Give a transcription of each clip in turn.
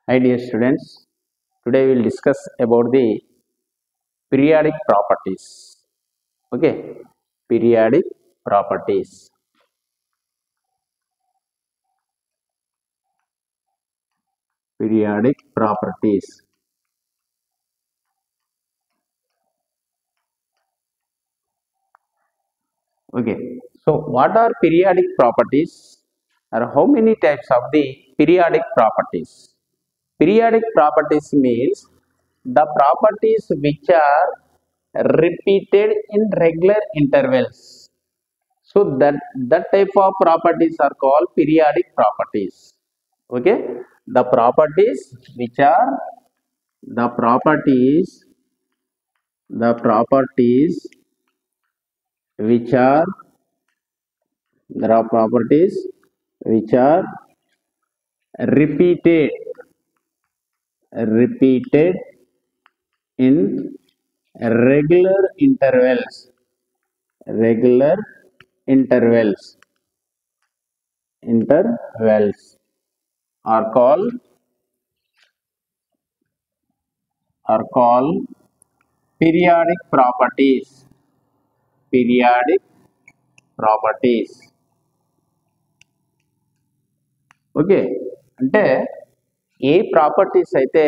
Hi dear students, today we will discuss about the periodic properties. Okay, periodic properties. Periodic properties. Okay, so what are periodic properties? Or how many types of the periodic properties? Periodic properties means the properties which are repeated in regular intervals. So that type of properties are called periodic properties. Okay, the properties which are the properties the properties which are there are properties which are repeated in regular regular intervals intervals are called periodic properties. Periodic properties. Okay, అంటే ఏ properties అయితే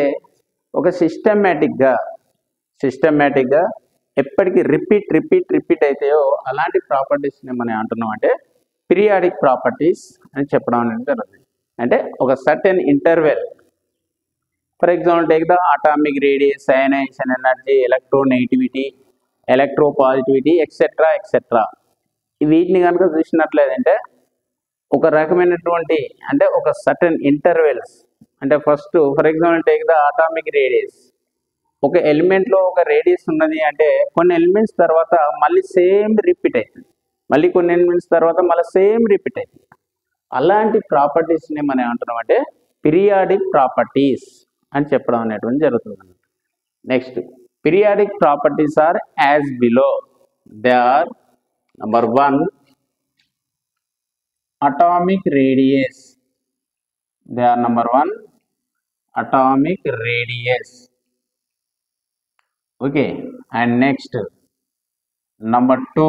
ఒక సిస్టమేటిక్గా ఎప్పటికీ repeat అవుతాయో అలాంటి ప్రాపర్టీస్ని మనం అంటున్నాం అంటే పీరియాడిక్ ప్రాపర్టీస్ అని చెప్పడం అనేది జరుగుతుంది. అంటే ఒక certain interval, for example take the atomic radius, ionisation energy, electronegativity, electropositivity etcetera. వీటిని కనుక చూసినట్లేదంటే ఒక రకమైనటువంటి అంటే ఒక సర్టెన్ ఇంటర్వెల్స్, అంటే first for example take the atomic radius. ఒక ఎలిమెంట్లో ఒక రేడియస్ ఉన్నది అంటే కొన్ని ఎలిమెంట్స్ తర్వాత మళ్ళీ సేమ్ రిపీట్ అవుతుంది, మళ్ళీ కొన్ని ఎలిమెంట్స్ తర్వాత మళ్ళీ సేమ్ రిపీట్ అవుతుంది. అలాంటి ప్రాపర్టీస్ని మనం ఏమంటున్నాం అంటే పీరియాడిక్ ప్రాపర్టీస్ అని చెప్పడం అనేటువంటి జరుగుతుంది. Next, periodic properties are as below. They are number 1 atomic radius. They are number 1 atomic radius. Okay, and next number 2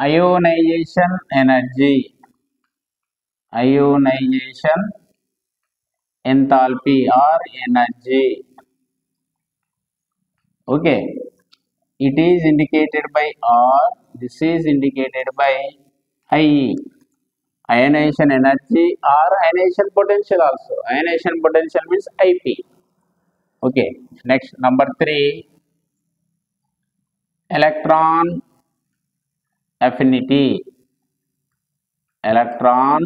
ionization energy. Ionization enthalpy or energy. Okay, it is indicated by R. This is indicated by IE. Ionization energy or ionization potential also. Ionization potential means IP. Okay, next number 3 electron affinity. Electron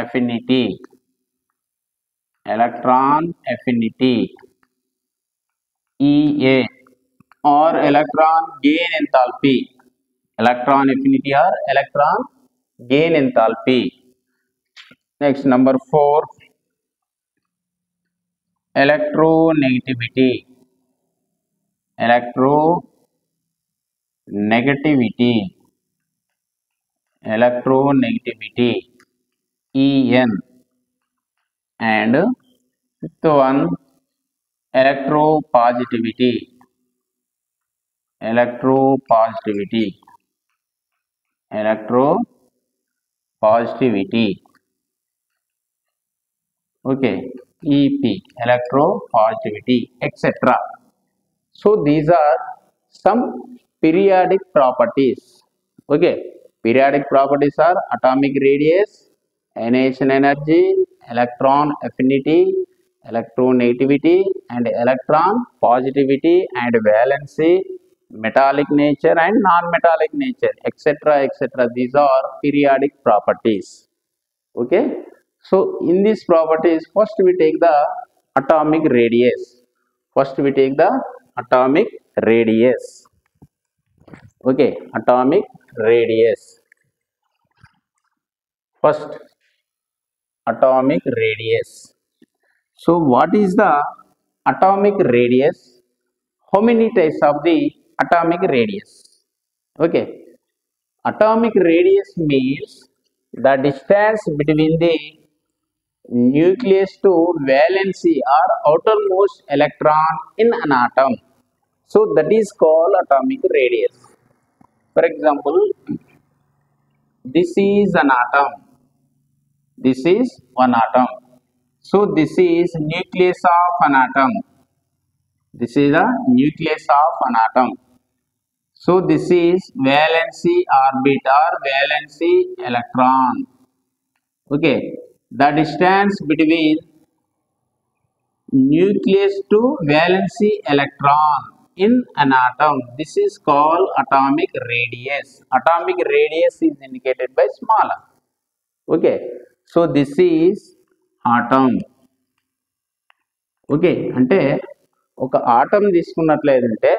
affinity. Electron affinity EA or electron gain enthalpy. Electron affinity or electron gain enthalpy. Next number 4 electronegativity. Electronegativity EN. And fifth one electropositivity. Okay, EP, electropositivity, etc. So these are some periodic properties. Okay, periodic properties are atomic radius, ionization energy, electron affinity, electronegativity, and electron positivity and valency, metallic nature and non-metallic nature, etc. These are periodic properties. Okay, so in these properties first we take the atomic radius. Okay, atomic radius. First, atomic radius. So what is the atomic radius? How many types of the atomic radius? Okay, atomic radius means the distance between the nucleus to valency or outermost electron in an atom. So that is called atomic radius. For example, this is an atom. This is one atom. So this is nucleus of an atom. This is the nucleus of an atom. So this is valency orbit or valency electron. Okay, the distance between nucleus to valency electron in an atom, this is called atomic radius. Atomic radius is indicated by small r. Okay, so this is atom. Okay, అంటే ఒక atom తీసుకున్నట్లయితే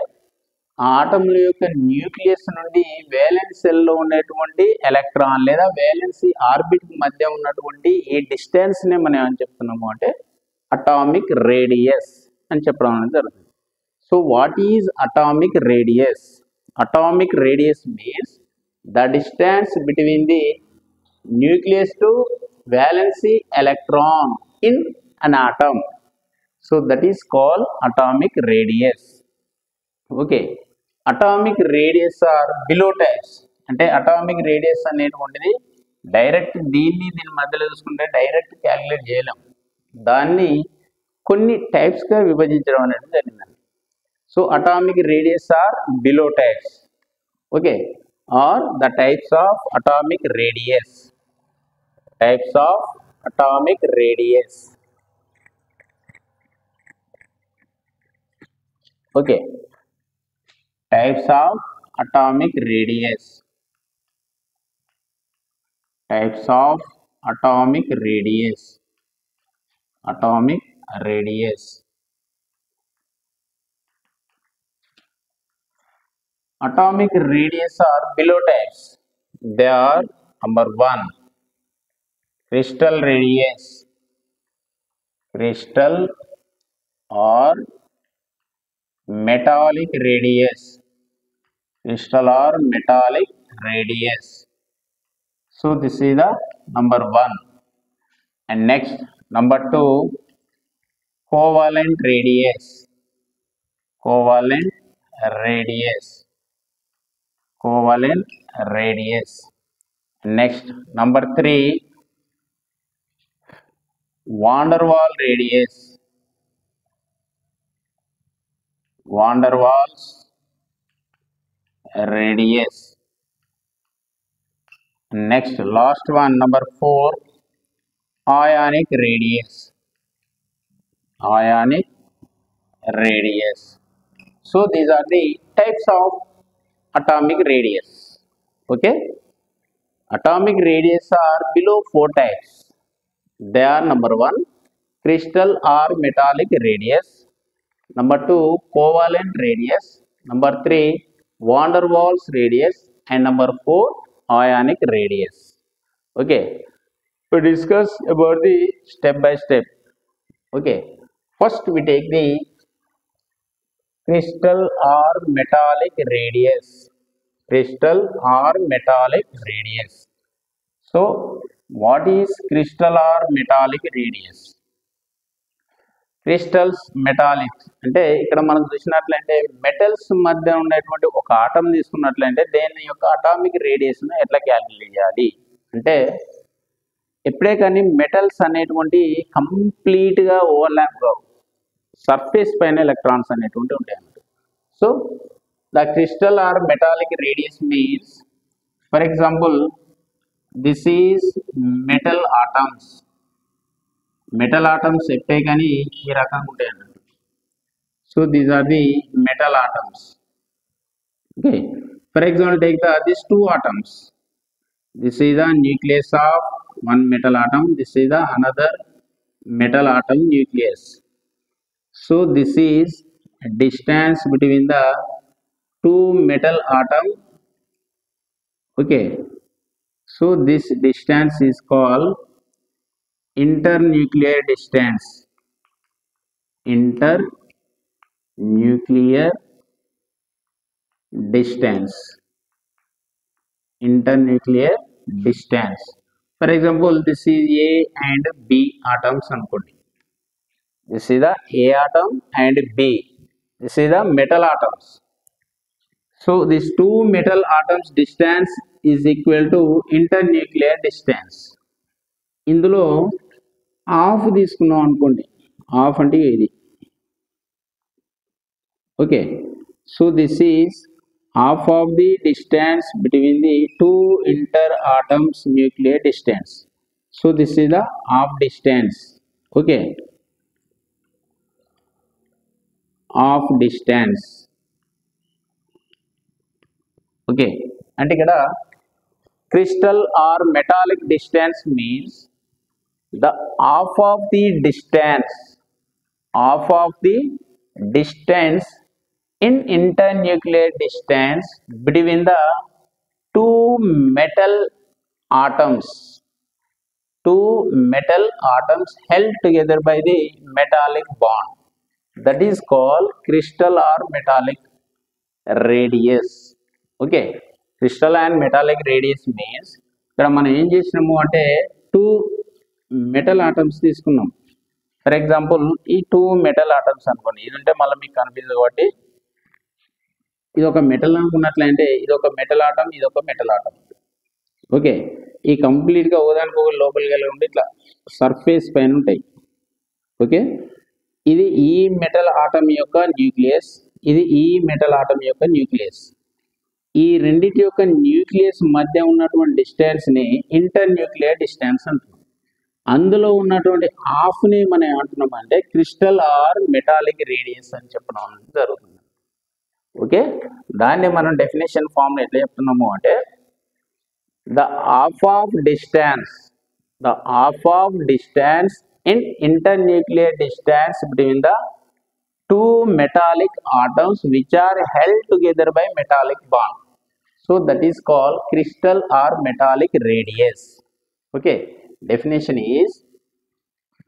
ఆ ఆటంల యొక్క nucleus నుండి valence సెల్లో ఉన్నటువంటి electron లేదా valency orbit మధ్య ఉన్నటువంటి ఈ డిస్టెన్స్ని మనం ఏమని చెప్తున్నాము అంటే అటామిక్ రేడియస్ అని చెప్పడం అనేది జరుగుతుంది. So what is atomic radius? Atomic radius means the distance between the nucleus to valency electron in an atom. So that is called atomic radius. Okay, atomic radius are below types. అంటే atomic radius అనేటువంటిది direct దీన్ని దీని మధ్యలో చూసుకుంటే direct calculate చేయలేం. దాన్ని కొన్ని టైప్స్గా విభజించడం అనేది జరిగిందండి. So atomic radius are below types. Okay, are the types of atomic radius. Types of atomic radius. Okay, types of atomic radius. Types of atomic radius. Atomic radius. Atomic radius are below types. They are number 1, crystal radius. Crystal or metallic radius. Crystal or metallic radius. So this is the number 1. And next, number 2, covalent radius. Covalent radius. Covalent radius. Next, number 3, van der Waals radius. Van der Waals radius. Next, last one, number 4, ionic radius. Ionic radius. So these are the types of atomic radius. Okay, atomic radius are below 4 types. They are number 1, crystal or metallic radius. Number 2, covalent radius. Number 3, van der Waals radius. And number 4, ionic radius. Okay, we discuss about the step by step. Okay, first we take the crystal or metallic radius. Crystal or metallic radius. So what is crystal or metallic radius? Crystals, metallics అంటే ఇక్కడ మనం చూసినట్లయితే metals మధ్య ఉండేటువంటి ఒక atom తీసుకున్నట్లయితే దేని యొక్క అటామిక్ రేడియస్ను ఎట్లా క్యాలిక్యులేట్ చేయాలి అంటే ఎప్పుడే కానీ మెటల్స్ అనేటువంటి కంప్లీట్గా ఓవర్లాప్ కావు, సర్ఫేస్ పైన ఎలక్ట్రాన్స్ అనేటువంటి ఉంటాయి అన్నమాట. So the crystal or metallic radius means, for example, this is metal atoms. Metal atoms ఎప్పుడే కానీ ఈ రకంగా ఉంటాయి అన్నట్టు. So these are the metal atoms. Okay, for example take this 2 atoms. This is the nucleus of one metal atom. This is the another metal atom nucleus. So this is distance between the 2 metal atom. Okay, so this distance is called internuclear distance. Internuclear distance. Internuclear distance. For example this is A and B atoms అనుకోండి. This is the A atom and B. This is the metal atoms. So this two metal atoms distance is equal to internuclear distance. ఇందులో half తీసుకున్నాం అనుకోండి. Half అంటే ఇది. Okay, so this is half of the distance between the two interatoms nuclear distance. So this is the half distance. Okay, half distance. Okay, and ikkada crystal or metallic distance means the half of the distance in internuclear distance between the two metal atoms held together by the metallic bond. That is called crystal or metallic radius. Okay, crystal and metallic radius means ఇక్కడ మనం ఏం చేసినాము అంటే two metal atoms తీసుకున్నాం. For example ఈ two metal atoms అనుకోండి. ఇది ఉంటే మళ్ళీ మీకు కనిపిస్తుంది కాబట్టి ఇది ఒక మెటల్ అనుకున్నట్లయితే ఇది ఒక మెటల్ ఆటం, ఇది ఒక మెటల్ ఆటం. ఓకే, ఈ కంప్లీట్గా ఒకదానికి ఒక లోపలికి వెళ్ళి ఉండి ఇట్లా సర్ఫేస్ పైన ఉంటాయి. ఓకే, ఇది ఈ మెటల్ ఆటం యొక్క న్యూక్లియస్, ఇది ఈ మెటల్ ఆటం యొక్క న్యూక్లియస్. ఈ రెండింటి యొక్క న్యూక్లియస్ మధ్య ఉన్నటువంటి డిస్టెన్స్ని ఇంటర్ న్యూక్లియర్ డిస్టెన్స్ అంటున్నాం. అందులో ఉన్నటువంటి హాఫ్ని మనం ఏమంటున్నాం అంటే క్రిస్టల్ ఆర్ మెటాలిక్ రేడియస్ అని చెప్పడం జరుగుతుంది. ఓకే, దాన్ని మనం డెఫినేషన్ ఫామ్ ఎట్లా చెప్తున్నాము అంటే the half of distance in internuclear distance between the two metallic atoms which are held together by metallic bond. So that is called crystal or metallic radius. Okay, definition is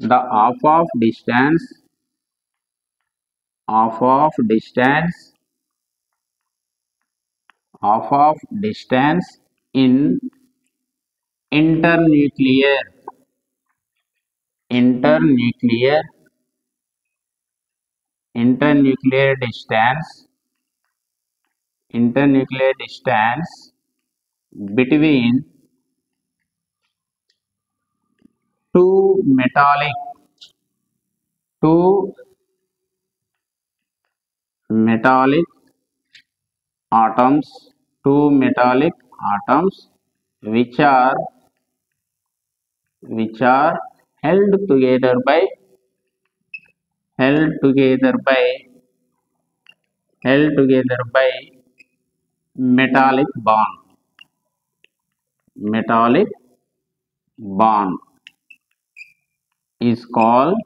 the half of distance in internuclear distance between two metallic atoms which are held together by metallic bond is called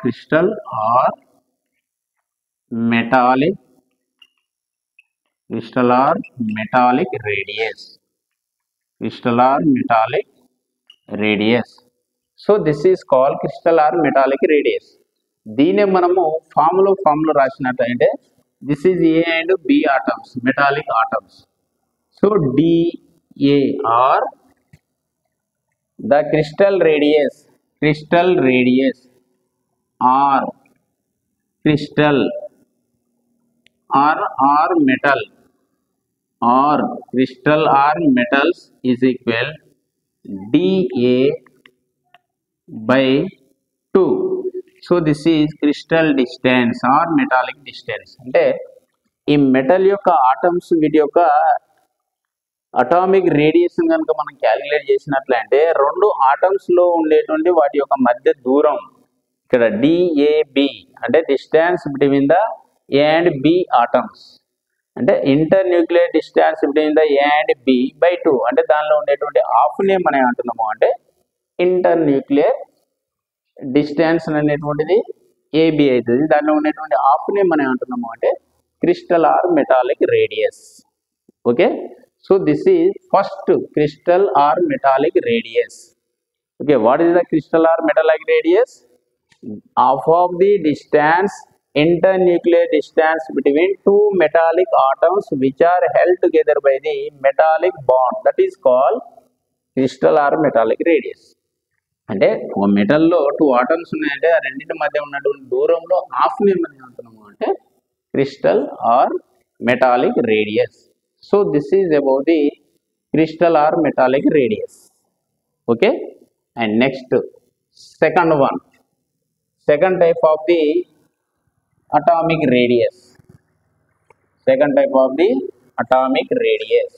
crystal or metallic radius. So this is called crystal or metallic radius. దీనే మనము formula రాసినట్లయితే this is A and B atoms, metallic atoms. So dA or the crystal radius or crystal or metal or crystal or metals is equal dA by 2. So this is crystal distance or metallic distance. అంటే ఈ metal యొక్క atoms వీటి యొక్క atomic radiation కనుక మనం calculate చేసినట్లయితే రెండు atoms లో ఉండేటువంటి వాటి యొక్క మధ్య దూరం ఇక్కడ డిఏబి అంటే distance between the A and B atoms అంటే internuclear distance between the A and B by 2 అంటే దానిలో ఉండేటువంటి హాఫ్నే మనం ఏమంటున్నాము అంటే ఇంటర్ న్యూక్లియర్ డిస్టెన్స్ అనేటువంటిది ఏబి అవుతుంది. దానిలో ఉండేటువంటి హాఫ్నే మనం ఏమంటున్నాము అంటే crystal or metallic radius. Okay, so this is first crystal or metallic radius. Okay, what is the crystal or metallic radius? Half of the distance internuclear distance between two metallic atoms which are held together by the metallic bond, that is called crystal or metallic radius. అంటే ఒక మెటల్లో two atoms ఉన్నాయంటే ఆ రెండింటి మధ్య ఉన్నటువంటి దూరంలో half name అని అంటున్నాము అంటే crystal or metallic radius. So this is about the crystal or metallic radius. Okay, and next second one, second type of the atomic radius. Second type of the atomic radius.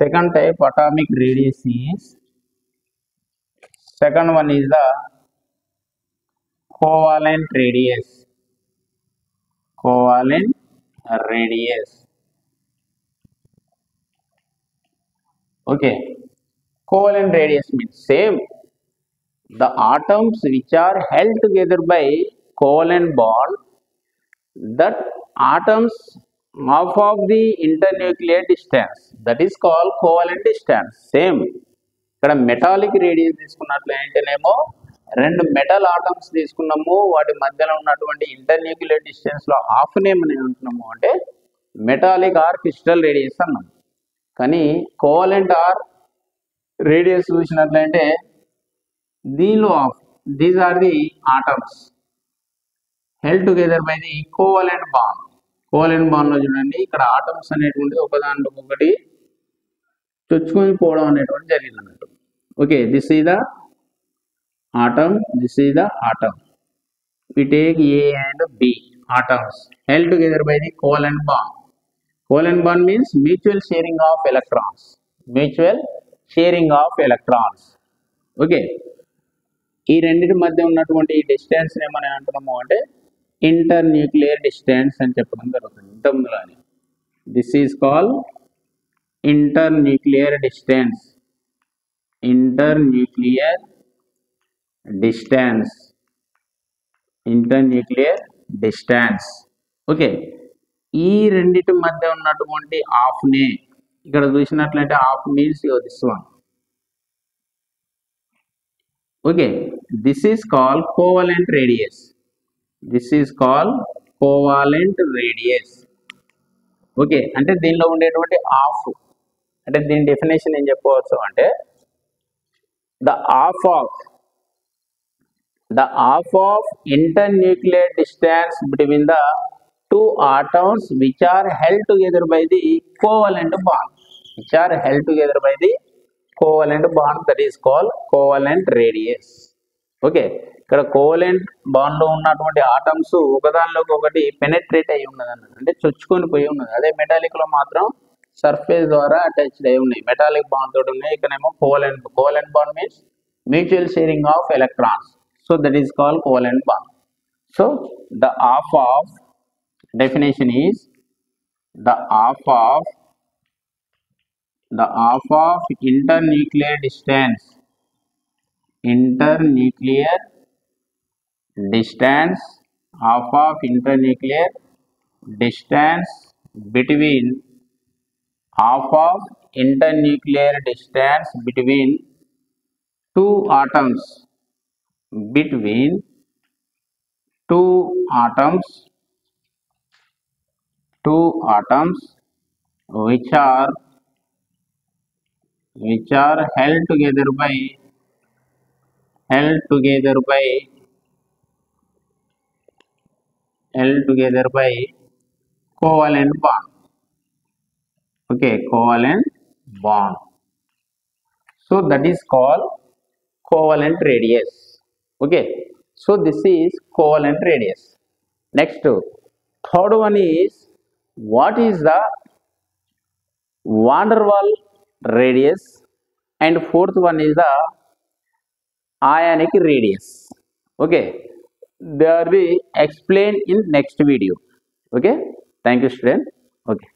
Second type atomic radius is, second one is the covalent radius. Covalent radius. Okay, covalent radius means same. The atoms which are held together by covalent bond, that atoms half of the internuclear distance, that is called covalent distance. Same ఇక్కడ metallic radius తీసుకున్నట్లయితేనేమో రెండు metal atoms తీసుకున్నాము, వాటి మధ్యలో ఉన్నటువంటి internuclear distance లో half name అని అంటున్నాము అంటే మెటాలిక్ ఆర్ క్రిస్టల్ రేడియస్ అన్నాం. కానీ కోవలెంట్ ఆర్ రేడియస్ చూసినట్లయితే దీనిలో of these are the atoms held together by the covalent bond. Covalent bond లో చూడండి ఇక్కడ ఆటమ్స్ అనేటువంటి ఒకదాంట్లో ఒకటి చొచ్చుకొని పోవడం అనేటువంటి జరిగింది అన్నట్టు. Okay, this is the atom, this is the atom. We take A and B atoms held together by the covalent bond. Covalent bond means mutual sharing of electrons. Mutual sharing of electrons. Okay, ఈ రెండింటి మధ్య ఉన్నటువంటి distance ఏమని అంటున్నాము అంటే internuclear distance అని చెప్పడం జరుగుతుంది ఇంతకుముందులానే. This is called internuclear distance. Internuclear distance, internuclear distance. Okay, ఈ రెండిటి మధ్య ఉన్నటువంటి హాఫ్ నే ఇక్కడ చూసినట్లయితే half means this one. Okay, this is called covalent radius. This is called covalent radius. Okay, అంటే దీనిలో ఉండేటువంటి హాఫ్ అంటే దీని డెఫినేషన్ ఏం చెప్పవచ్చు అంటే the half of internuclear distance between the two atoms which are held together by the covalent bond. Which are held together by the covalent bond, that is called covalent radius. Okay, ఇక్కడ covalent bond లో ఉన్నటువంటి atoms ఒకదానిలోకి ఒకటి penetrate అయి ఉన్నది అన్నది, అంటే చొచ్చుకొని పోయి ఉన్నది. అదే మెటాలిక్ లో మాత్రం సర్ఫేస్ ద్వారా అటాచ్డ్ అయి ఉన్నాయి, మెటాలిక్ బాండ్ తోటి ఉన్నాయి. ఇక్కడేమో covalent bond means mutual sharing of electrons. So that is called covalent bond. So the half of definition is the half of internuclear distance. Internuclear distance, half of internuclear distance between half of internuclear distance between two atoms. Between two atoms which are held together by covalent bond. Okay, covalent bond. So that is called covalent radius. Okay, so this is covalent radius. Next, third one is what is the van der Waals radius, and fourth one is the ionic radius. Okay, they are be explained in next video. Okay, thank you student. Okay.